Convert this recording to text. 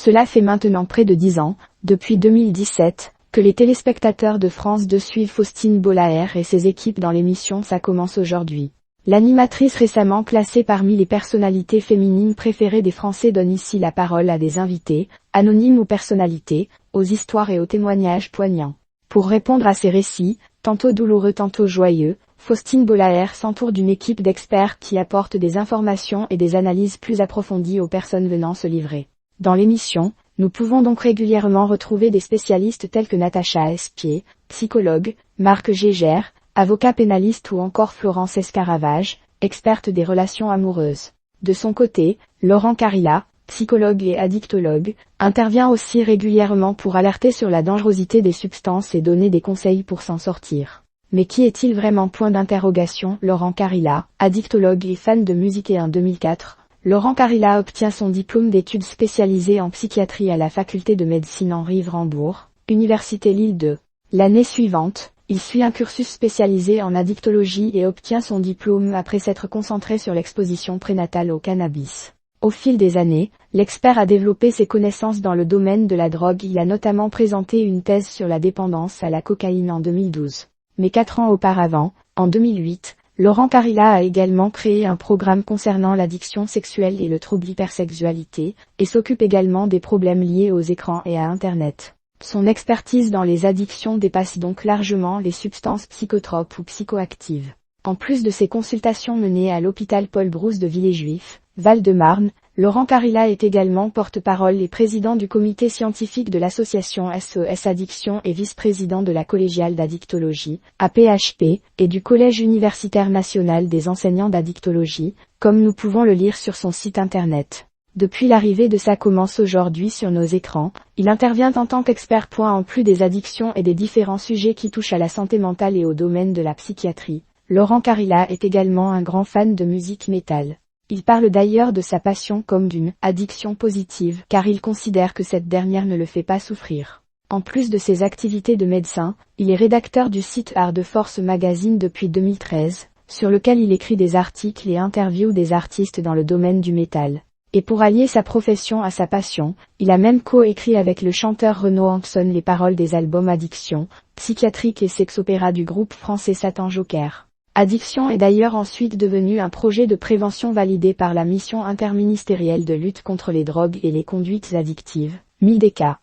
Cela fait maintenant près de 10 ans, depuis 2017, que les téléspectateurs de France 2 suivent Faustine Bollaert et ses équipes dans l'émission Ça commence aujourd'hui. L'animatrice récemment classée parmi les personnalités féminines préférées des Français donne ici la parole à des invités, anonymes ou personnalités, aux histoires et aux témoignages poignants. Pour répondre à ces récits, tantôt douloureux tantôt joyeux, Faustine Bollaert s'entoure d'une équipe d'experts qui apportent des informations et des analyses plus approfondies aux personnes venant se livrer. Dans l'émission, nous pouvons donc régulièrement retrouver des spécialistes tels que Natacha Espier, psychologue, Marc Gégère, avocat pénaliste ou encore Florence Escaravage, experte des relations amoureuses. De son côté, Laurent Carilla, psychologue et addictologue, intervient aussi régulièrement pour alerter sur la dangerosité des substances et donner des conseils pour s'en sortir. Mais qui est-il vraiment? Point d'interrogation. Laurent Carilla, addictologue et fan de musique. Et en 2004, Laurent Carilla obtient son diplôme d'études spécialisées en psychiatrie à la faculté de médecine Henri-Wrembourg, Université Lille 2. L'année suivante, il suit un cursus spécialisé en addictologie et obtient son diplôme après s'être concentré sur l'exposition prénatale au cannabis. Au fil des années, l'expert a développé ses connaissances dans le domaine de la drogue. Il a notamment présenté une thèse sur la dépendance à la cocaïne en 2012. Mais 4 ans auparavant, en 2008, Laurent Carilla a également créé un programme concernant l'addiction sexuelle et le trouble hypersexualité, et s'occupe également des problèmes liés aux écrans et à Internet. Son expertise dans les addictions dépasse donc largement les substances psychotropes ou psychoactives. En plus de ses consultations menées à l'hôpital Paul Brousse de Villejuif, Val-de-Marne, Laurent Carilla est également porte-parole et président du comité scientifique de l'association SOS Addiction et vice-président de la collégiale d'addictologie, APHP, et du Collège universitaire national des enseignants d'addictologie, comme nous pouvons le lire sur son site internet. Depuis l'arrivée de Ça commence aujourd'hui sur nos écrans, il intervient en tant qu'expert. En plus des addictions et des différents sujets qui touchent à la santé mentale et au domaine de la psychiatrie, Laurent Carilla est également un grand fan de musique métal. Il parle d'ailleurs de sa passion comme d'une « addiction positive » car il considère que cette dernière ne le fait pas souffrir. En plus de ses activités de médecin, il est rédacteur du site Art de Force Magazine depuis 2013, sur lequel il écrit des articles et interviews des artistes dans le domaine du métal. Et pour allier sa profession à sa passion, il a même co-écrit avec le chanteur Renaud Hampson les paroles des albums Addiction, Psychiatrique et Sex-Opéra du groupe français Satan Joker. Addiction est d'ailleurs ensuite devenu un projet de prévention validé par la Mission interministérielle de lutte contre les drogues et les conduites addictives, MIDECA.